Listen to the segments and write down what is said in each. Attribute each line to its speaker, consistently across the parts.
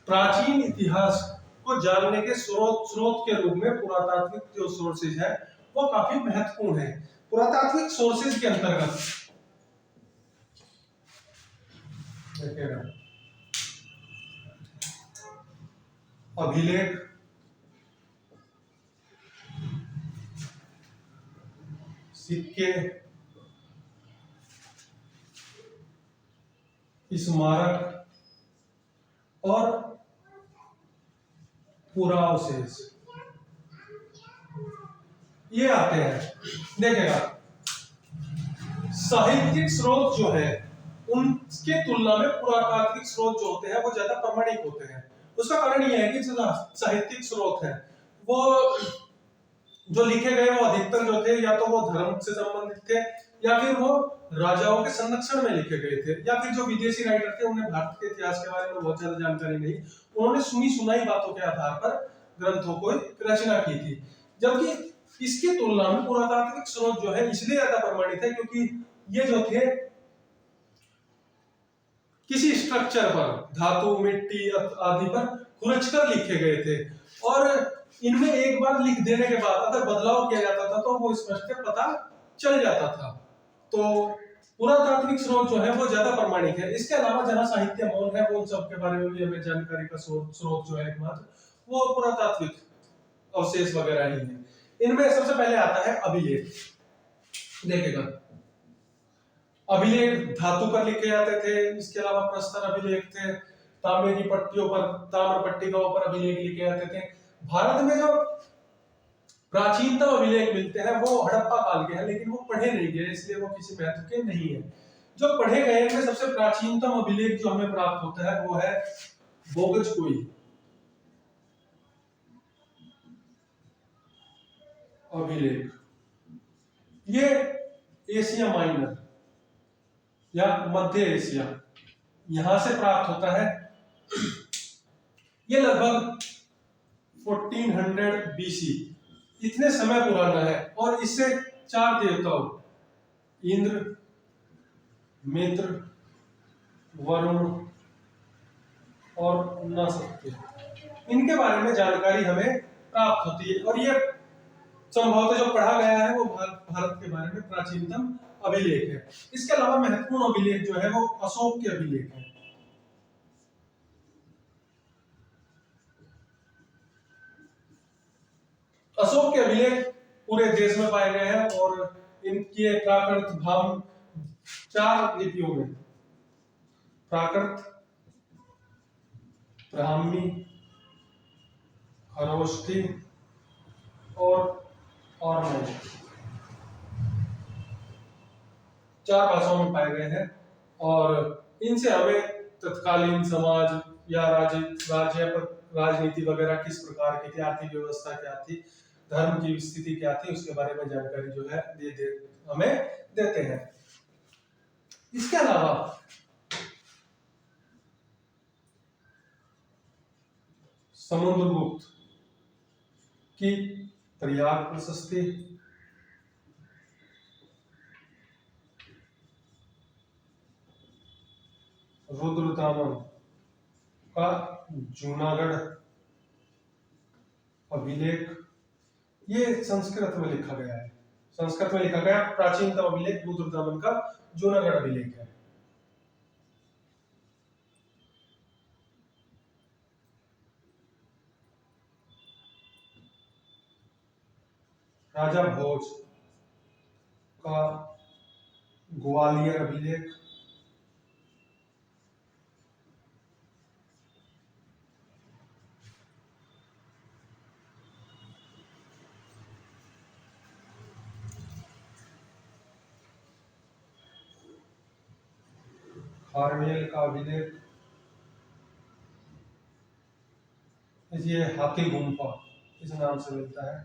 Speaker 1: प्राचीन इतिहास को जानने के स्रोत के रूप में पुरातात्विक जो सोर्सेज है वो काफी महत्वपूर्ण है। पुरातात्विक सोर्सेज के अंतर्गत देखिएगा अभिलेख, सिक्के, स्मारक और पुरावशेष ये आते हैं। देखिएगा साहित्यिक स्रोत जो है उनके तुलना में पुरातात्विक स्रोत जो होते हैं वो ज्यादा प्रामाणिक होते हैं। उसका कारण यह है कि जो साहित्यिक स्रोत है वो जो लिखे गए वो अधिकतर जो थे या तो वो धर्म से संबंधित थे या फिर वो राजाओं के संरक्षण में लिखे गए थे, या फिर जो विदेशी राइटर थे उन्हें भारत के इतिहास के बारे में बहुत ज्यादा जानकारी नहीं, उन्होंने सुनी सुनाई बातों के आधार पर ग्रंथों को रचना की थी। जबकि इसकी तुलना में पुरातात्विक स्रोत जो है इसलिए ज्यादा प्रमाणित है क्योंकि ये जो थे किसी स्ट्रक्चर पर, धातु, मिट्टी आदि पर खुरचकर लिखे गए थे और इनमें एक बार लिख देने के बाद अगर बदलाव किया जाता था तो वो स्पष्ट पता चल जाता था। तो पुरातात्विक स्रोत जो है वो ज्यादा प्रमाणिक है। इसके अलावा जहां साहित्य मौन है वो उन सब के बारे में भी हमें जानकारी का स्रोत जो है एकमात्र वो पुरातात्विक अवशेष वगैरह ही है। इनमें सबसे पहले आता है अभिलेख। देखिएगा अभिलेख धातु पर लिखे जाते थे, इसके अलावा प्रस्तर अभिलेख थे, तांबे की पट्टियों पर, ताम्र पट्टिकाओं पर अभिलेख लिखे जाते थे। भारत में जो प्राचीनतम अभिलेख मिलते हैं वो हड़प्पा काल के हैं, लेकिन वो पढ़े नहीं गए इसलिए वो किसी महत्व के नहीं है। जो पढ़े गए उनमें सबसे प्राचीनतम अभिलेख जो हमें प्राप्त होता है वो है बोगजकुई अभिलेख। ये एशिया माइनर या मध्य एशिया यहां से प्राप्त होता है। ये लगभग 1400 बीसी इतने समय पुराना है और इससे 4 देवताओं इंद्र, मित्र, वरुण और नसत्य इनके बारे में जानकारी हमें प्राप्त होती है और ये संभवतः जो पढ़ा गया है वो भारत के बारे में प्राचीनतम अभिलेख है। इसके अलावा महत्वपूर्ण अभिलेख जो है वो अशोक के अभिलेख है। अशोक के अभिलेख पूरे देश में पाए गए हैं और इनके प्राकृत भाव 4 लिपियों में, प्राकृत, ब्राह्मी, खरोष्ठी और नहीं 4 भाषाओं में पाए गए हैं और इनसे हमें तत्कालीन समाज या राज्य पर राजनीति वगैरह किस प्रकार की थी, आर्थिक व्यवस्था क्या थी, धर्म की स्थिति क्या थी, उसके बारे में जानकारी जो है हमें देते हैं। इसके अलावा समुद्रगुप्त की प्रयाग प्रशस्ति, रुद्रतामन का जूनागढ़ अभिलेख, ये संस्कृत में लिखा गया है। संस्कृत में लिखा गया प्राचीनतम अभिलेख रुद्रतामन का जूनागढ़ अभिलेख है। राजा भोज का ग्वालियर अभिलेख, खारवेल का अभिलेख, ये हाथी गुम्फा इस नाम से मिलता है।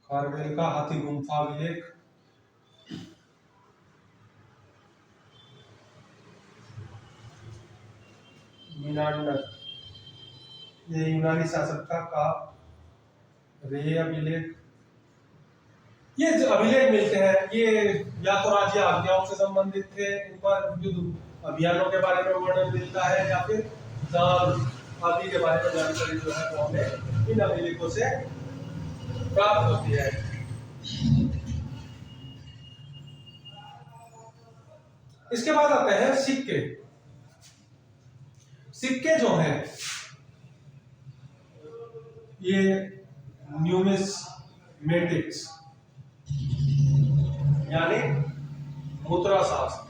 Speaker 1: खारवेल का हाथी गुम्फा अभिलेख, मीनांडर, ये यूनानी शासक का रे अभिलेख। ये जो अभिलेख मिलते हैं ये या तो राज्य आज्ञाओं से संबंधित थे, इन पर युद्ध अभियानों के बारे में वर्णन मिलता है या फिर दान आदि के बारे में जानकारी जो है वो हमें इन अभिलेखों से प्राप्त होती है। इसके बाद आते हैं सिक्के। सिक्के जो हैं ये न्यूमिस्मेटिक्स यानी मुद्रा शास्त्र,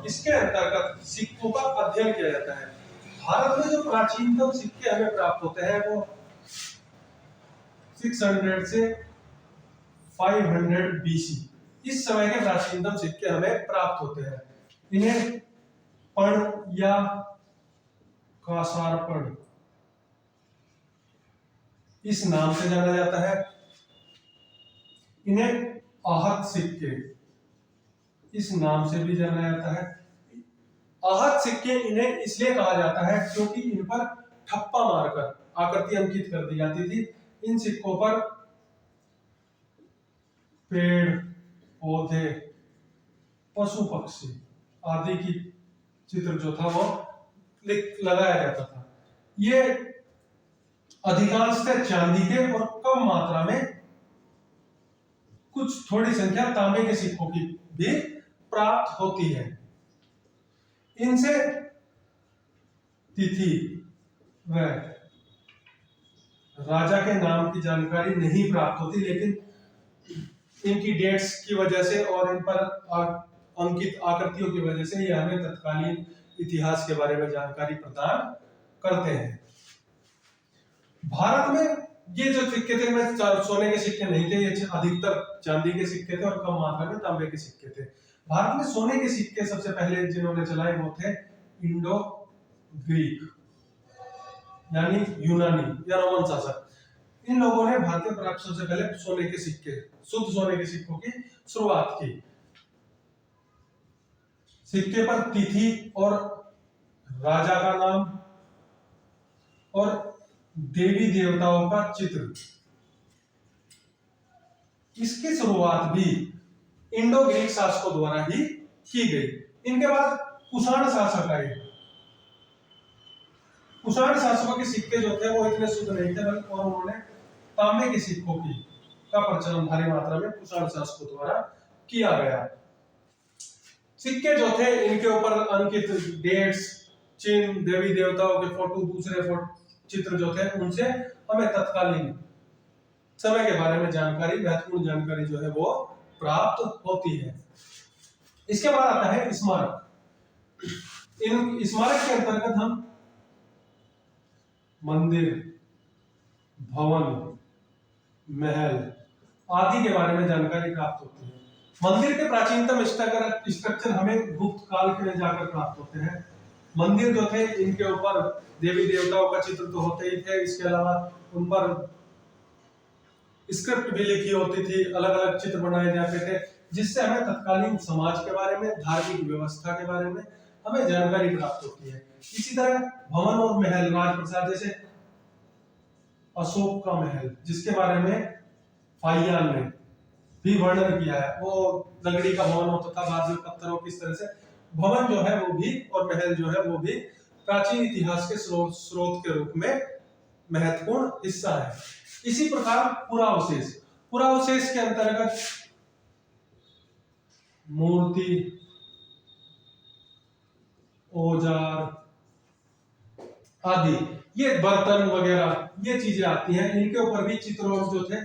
Speaker 1: इसके अंतर्गत सिक्कों का अध्ययन किया जाता है। भारत में जो प्राचीनतम सिक्के हमें प्राप्त होते हैं वो 600 से 500 BC, इस समय के प्राचीनतम सिक्के हमें प्राप्त होते हैं। इन्हें पण या कासारपण इस नाम से जाना जाता है। इन्हें आहत सिक्के इस नाम से भी जाना जाता है। आहत सिक्के इन्हें इसलिए कहा जाता है क्योंकि इन पर ठप्पा मारकर आकृति अंकित कर दी जाती थी। इन सिक्कों पर पेड़ पौधे पशु पक्षी आदि की चित्र जो था वो लगाया जाता था। ये अधिकांशतः चांदी के और कम मात्रा में कुछ थोड़ी संख्या तांबे के सिक्कों की भी प्राप्त होती है। इनसे तिथि व राजा के नाम की जानकारी नहीं प्राप्त होती, लेकिन इनकी डेट्स की वजह से और इन पर अंकित आकृतियों की वजह से ये हमें तत्कालीन इतिहास के बारे में जानकारी प्रदान करते हैं। भारत में ये जो सिक्के थे में सोने के सिक्के नहीं थे, ये अधिकतर चांदी के सिक्के थे और कम मात्रा में तांबे के सिक्के थे। भारत में सोने के सिक्के सबसे पहले जिन्होंने चलाए वो थे इंडो ग्रीक यानी यूनानी या रोमन शासक। इन लोगों ने भारत में प्राप्त सबसे पहले सोने के सिक्के, शुद्ध सोने के सिक्कों की शुरुआत की। सिक्के पर तिथि और राजा का नाम और देवी देवताओं का चित्र, इसकी शुरुआत भी इंडो ग्रीक शासकों द्वारा ही की गई। इनके बाद कुषाण शासक आए। कुषाण शासकों के सिक्के जो थे वो इतने शुद्ध नहीं थे और उन्होंने तांबे के सिक्कों की का प्रचलन भारी मात्रा में कुषाण शासकों द्वारा किया गया। सिक्के जो थे इनके ऊपर अंकित डेट्स, चिन्ह, देवी देवताओं के फोटो, दूसरे चित्र जो थे उनसे हमें तत्कालीन समय के बारे में जानकारी, महत्वपूर्ण जानकारी जो है वो प्राप्त होती है। इसके बाद आता है स्मारक। इन स्मारक के अंतर्गत हम मंदिर, भवन, महल आदि के बारे में जानकारी प्राप्त होती है। मंदिर के प्राचीनतम स्ट्रक्चर हमें गुप्त काल के जाकर प्राप्त होते हैं। मंदिर जो थे इनके ऊपर देवी देवताओं का चित्र तो होते ही थे, इसके अलावा उन पर स्क्रिप्ट भी लिखी होती थी, अलग अलग चित्र बनाए जाते थे, जिससे हमें तत्कालीन समाज के बारे में, धार्मिक व्यवस्था के बारे में हमें जानकारी प्राप्त होती है। इसी तरह भवन और महल, राजप्रसाद, जैसे अशोक का महल जिसके बारे में फाहियान ने भी वर्णन किया है, वो लकड़ी का भवन होता था, बाद में पत्थरों की तरह से भवन जो है वो भी और महल जो है वो भी प्राचीन इतिहास के स्रोत के रूप में महत्वपूर्ण हिस्सा है। इसी प्रकार पुरावशेष, पुरावशेष के अंतर्गत मूर्ति, औजार आदि, ये बर्तन वगैरह ये चीजें आती हैं। इनके ऊपर भी चित्र और जो थे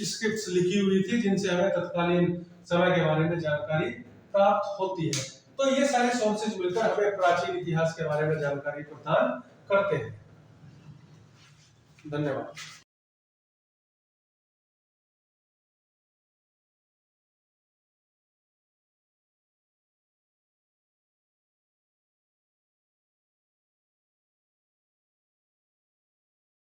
Speaker 1: स्क्रिप्ट्स लिखी हुई थी, जिनसे हमें तत्कालीन समय के बारे में जानकारी प्राप्त होती है। तो ये सारे सोर्सेज मिलकर हमें प्राचीन इतिहास के बारे में जानकारी प्रदान करते हैं। धन्यवाद।